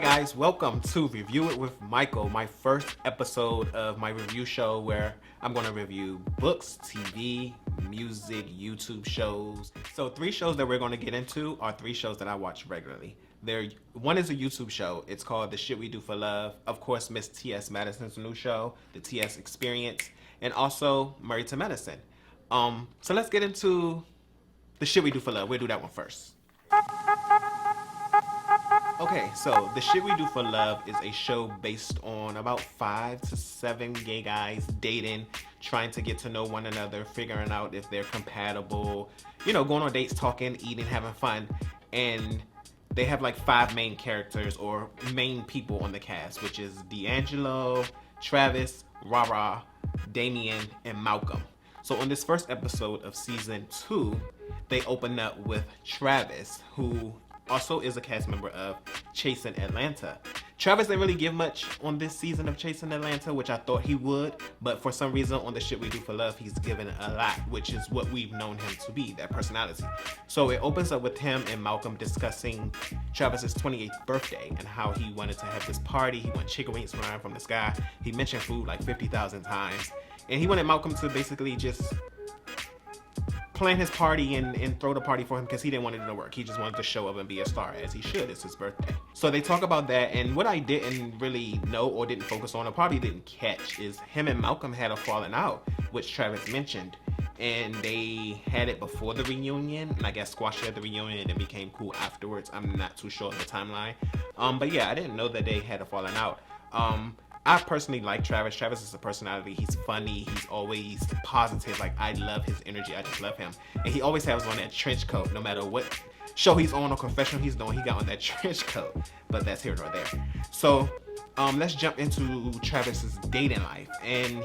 guys, welcome to Review It with Michael, my first episode of my review show where I'm going to review books, TV, music, YouTube shows. So 3 shows that we're going to get into are 3 shows that I watch regularly. One is a YouTube show. It's called The Shit We Do for Love. Of course, Miss TS Madison's new show, the TS Experience, and also Married to Medicine. So let's get into The Shit We Do for Love. We'll do that one first. Okay, so The Shit We Do for Love is a show based on about 5 to 7 gay guys dating, trying to get to know one another, figuring out if they're compatible, going on dates, talking, eating, having fun. And they have like 5 main characters or main people on the cast, which is D'Angelo, Travis, Rara, Damien, and Malcolm. So on this first episode of season 2, they open up with Travis, who also is a cast member of Chasing Atlanta. Travis didn't really give much on this season of Chasing Atlanta, which I thought he would, but for some reason on The Shit We Do for Love, he's given a lot, which is what we've known him to be, that personality. So it opens up with him and Malcolm discussing Travis's 28th birthday and how he wanted to have this party. He wanted chicken wings flying from the sky. He mentioned food like 50,000 times. And he wanted Malcolm to basically just plan his party and throw the party for him because he didn't want it to work. He just wanted to show up and be a star as he should. It's his birthday. So they talk about that, and what I didn't really know or didn't focus on or probably didn't catch is him and Malcolm had a falling out, which Travis mentioned. And they had it before the reunion, and I guess squashed it at the reunion and became cool afterwards. I'm not too sure of the timeline. But yeah, I didn't know that they had a falling out. I personally like Travis. Travis is a personality. He's funny. He's always positive. Like, I love his energy. I just love him. And he always has on that trench coat. No matter what show he's on or confessional he's doing, he got on that trench coat. But that's here nor there. So, let's jump into Travis's dating life. And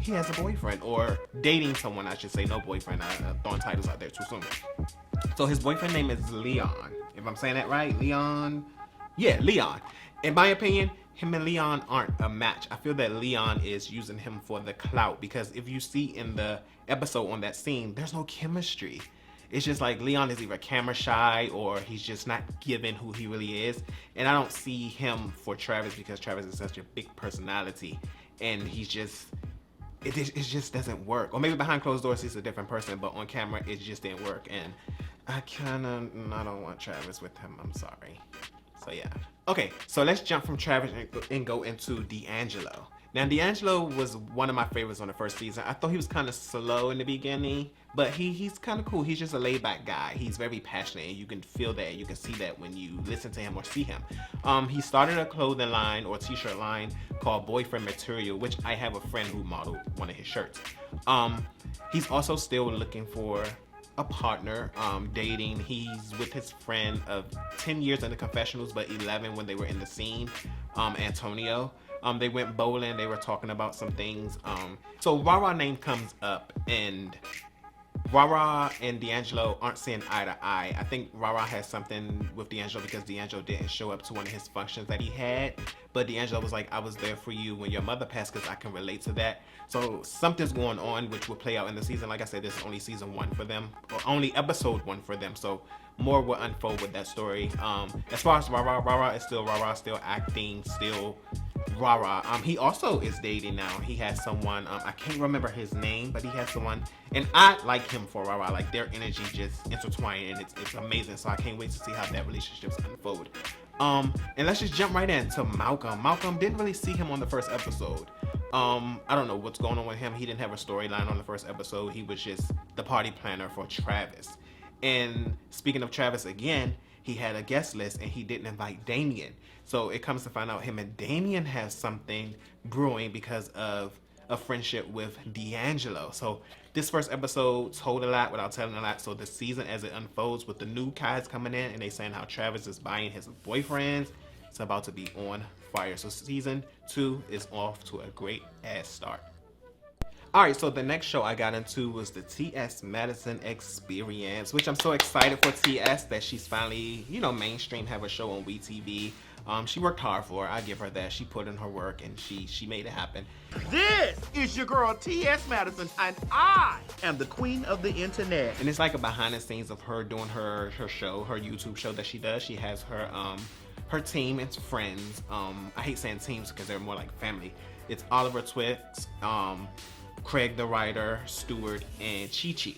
he has a boyfriend, or dating someone, I should say. No boyfriend. I'm throwing titles out there too soon. So his boyfriend name is Leon. If I'm saying that right, Leon. Yeah, Leon. In my opinion, him and Leon aren't a match. I feel that Leon is using him for the clout, because if you see in the episode on that scene, there's no chemistry. It's just like Leon is either camera shy or he's just not giving who he really is. And I don't see him for Travis because Travis is such a big personality, and he's just, it just doesn't work. Or maybe behind closed doors he's a different person, but on camera it just didn't work. And I don't want Travis with him. I'm sorry. So yeah. Okay, so let's jump from Travis and go into D'Angelo. Now, D'Angelo was one of my favorites on the first season. I thought he was kind of slow in the beginning, but he's kind of cool. He's just a laid-back guy. He's very passionate, and you can feel that. You can see that when you listen to him or see him. He started a clothing line or t-shirt line called Boyfriend Material, which I have a friend who modeled one of his shirts. He's also still looking for a partner, dating. He's with his friend of 10 years in the confessionals, but 11 when they were in the scene, Antonio. They went bowling, they were talking about some things. So Rara name comes up, and Rara and D'Angelo aren't seeing eye to eye. I think Rara has something with D'Angelo because D'Angelo didn't show up to one of his functions that he had. But D'Angelo was like, I was there for you when your mother passed, because I can relate to that. So something's going on which will play out in the season. Like I said, this is only season 1 for them, or only episode 1 for them. So more will unfold with that story. As far as Rara is still Rara, still acting, still Rara. He also is dating now. He has someone, I can't remember his name, but he has someone, and I like him for Rara. Like, their energy just intertwined, and it's amazing. So I can't wait to see how that relationship's unfold. And let's just jump right into Malcolm. Malcolm, didn't really see him on the first episode. I don't know what's going on with him. He didn't have a storyline on the first episode. He was just the party planner for Travis. And speaking of Travis again, he had a guest list and he didn't invite Damien. So it comes to find out him and Damien have something brewing because of a friendship with D'Angelo. So this first episode told a lot without telling a lot. So the season, as it unfolds with the new guys coming in and they saying how Travis is buying his boyfriends, it's about to be on fire. So season 2 is off to a great ass start. Alright, so the next show I got into was the TS Madison Experience, which I'm so excited for TS that she's finally, mainstream, have a show on WeTV. She worked hard for it. I give her that. She put in her work and she made it happen. This is your girl TS Madison, and I am the queen of the internet. And it's like a behind the scenes of her doing her show, her YouTube show that she does. She has her her team and friends. I hate saying teams because they're more like family. It's Oliver Twist, Craig the writer, Stewart, and Chi Chi.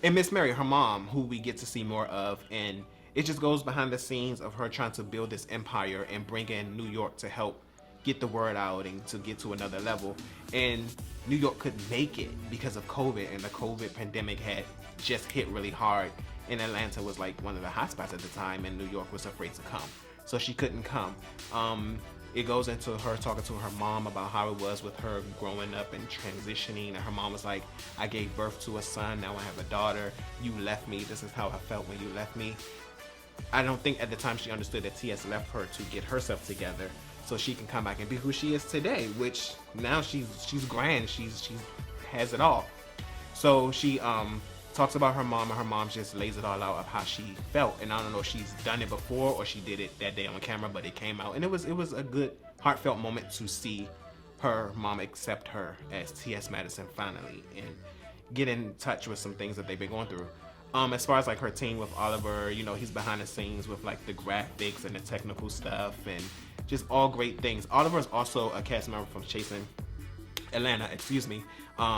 And Miss Mary, her mom, who we get to see more of, and it just goes behind the scenes of her trying to build this empire and bring in New York to help get the word out and to get to another level. And New York couldn't make it because of COVID, and the COVID pandemic had just hit really hard. And Atlanta was like one of the hotspots at the time, and New York was afraid to come, so she couldn't come. It goes into her talking to her mom about how it was with her growing up and transitioning, and her mom was like, I gave birth to a son, now I have a daughter, you left me, this is how I felt when you left me. I don't think at the time she understood that TS left her to get herself together so she can come back and be who she is today, which now she's grand, she has it all. So she talks about her mom, and her mom just lays it all out of how she felt. And I don't know if she's done it before or she did it that day on camera, but it came out, and it was a good heartfelt moment to see her mom accept her as TS Madison finally and get in touch with some things that they've been going through. As far as like her team with Oliver, you know, he's behind the scenes with like the graphics and the technical stuff and just all great things. Oliver is also a cast member from Chasing Atlanta, excuse me.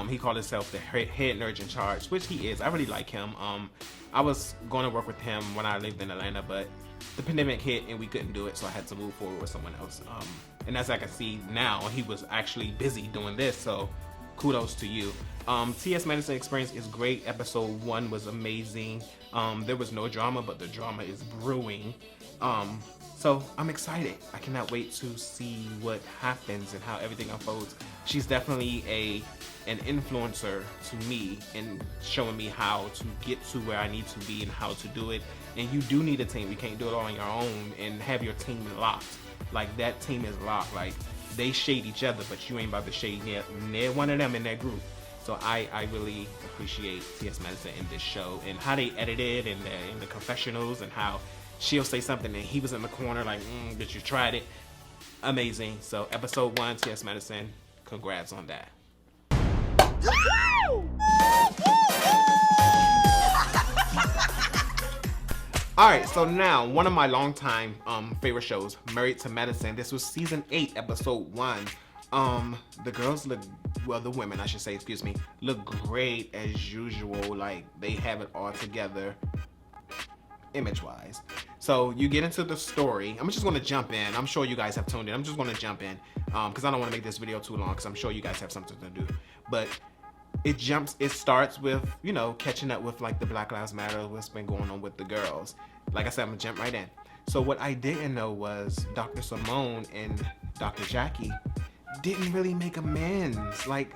He called himself the head nerd in charge, which he is. I really like him. I was going to work with him when I lived in Atlanta, but the pandemic hit and we couldn't do it, so I had to move forward with someone else. And as I can see now, he was actually busy doing this, so kudos to you. TS Madison Experience is great. Episode 1 was amazing. There was no drama, but the drama is brewing. So I'm excited. I cannot wait to see what happens and how everything unfolds. She's definitely an influencer to me in showing me how to get to where I need to be and how to do it. And you do need a team. You can't do it all on your own and have your team locked. Like, that team is locked. Like, they shade each other, but you ain't about to shade near one of them in that group. So I really appreciate T.S. Madison in this show and how they edited and in the confessionals and how she'll say something and he was in the corner like, but you tried it. Amazing. So episode 1, T.S. Madison, congrats on that. Alright, so now one of my longtime favorite shows, Married to Medicine. This was season 8, episode 1. The girls look, well, the women I should say, excuse me, look great as usual. Like, they have it all together image wise. So you get into the story. I'm just going to jump in. I'm sure you guys have tuned in. I'm just going to jump in because I don't want to make this video too long because I'm sure you guys have something to do. But it starts with, you know, catching up with like the Black Lives Matter, what's been going on with the girls. Like I said, I'm gonna jump right in. So what I didn't know was Dr. Simone and Dr. Jackie didn't really make amends. Like,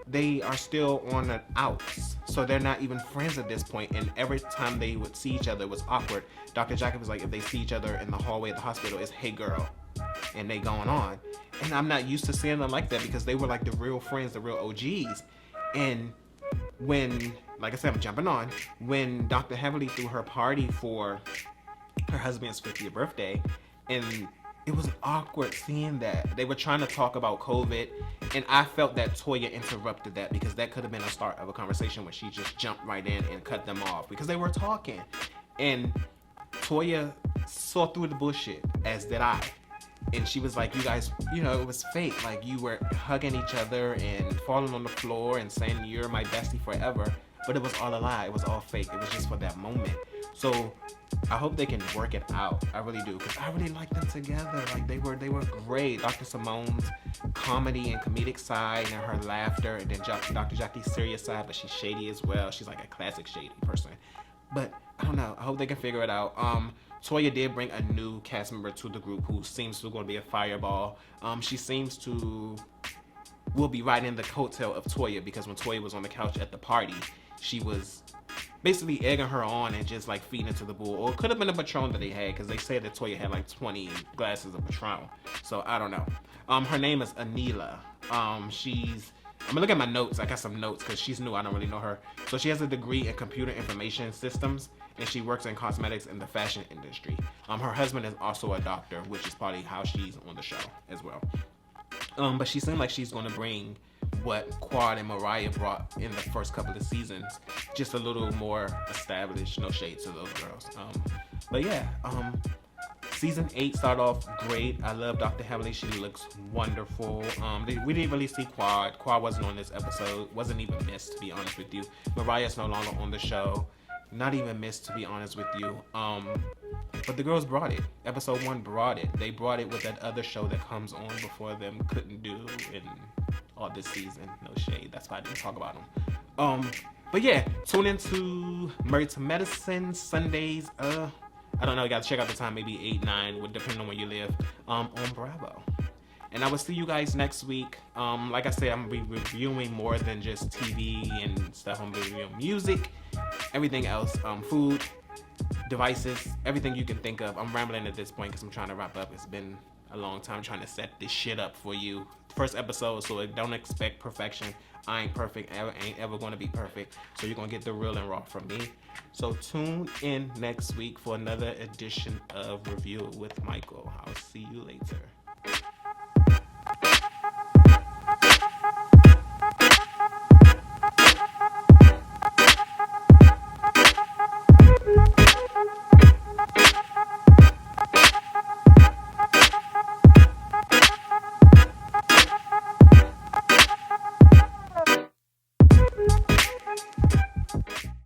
they are still on the outs, so they're not even friends at this point. And every time they would see each other, it was awkward. Dr. Jackie was like, if they see each other in the hallway of the hospital, it's hey girl, and they going on. And I'm not used to seeing them like that because they were like the real friends, the real OGs. And when, like I said, I'm jumping on, when Dr. Heavily threw her party for her husband's 50th birthday, and it was awkward seeing that. They were trying to talk about COVID, and I felt that Toya interrupted that because that could have been a start of a conversation where she just jumped right in and cut them off because they were talking. And Toya saw through the bullshit, as did I. And she was like, you guys, you know, it was fake. Like, you were hugging each other and falling on the floor and saying you're my bestie forever. But it was all a lie. It was all fake. It was just for that moment. So I hope they can work it out. I really do, because I really like them together. Like, they were great. Dr. Simone's comedy and comedic side and her laughter, and then Dr. Jackie's serious side, but she's shady as well. She's like a classic shady person. But I don't know. I hope they can figure it out. Toya did bring a new cast member to the group who seems to going to be a fireball. She seems to will be right in the coattail of Toya, because when Toya was on the couch at the party, she was basically egging her on and just like feeding into the bull. Or it could have been a Patron that they had, because they said that Toya had like 20 glasses of Patron. So I don't know. Her name is Anila. I'm gonna look at my notes. I got some notes because she's new. I don't really know her. So she has a degree in computer information systems, and she works in cosmetics in the fashion industry. Her husband is also a doctor, which is probably how she's on the show as well. But she seemed like she's gonna bring what Quad and Mariah brought in the first couple of seasons, just a little more established. No shade to those girls. But yeah, Season 8 started off great. I love Dr. Heavenly. She looks wonderful. We didn't really see Quad. Quad wasn't on this episode. Wasn't even missed, to be honest with you. Mariah's no longer on the show. Not even missed, to be honest with you. But the girls brought it. Episode 1 brought it. They brought it with that other show that comes on before them couldn't do in all this season. No shade. That's why I didn't talk about them. But yeah, tune into Married to Medicine Sundays. I don't know. You gotta check out the time. Maybe 8, 9, depending on where you live. On Bravo. And I will see you guys next week. Like I said, I'm gonna be reviewing more than just TV and stuff. I'm gonna be reviewing music, everything else, food, devices, everything you can think of. I'm rambling at this point because I'm trying to wrap up. It's been a long time trying to set this shit up for you. First episode, so don't expect perfection. I ain't perfect, ain't ever gonna be perfect. So you're gonna get the real and raw from me. So tune in next week for another edition of Review with Michael. I'll see you later.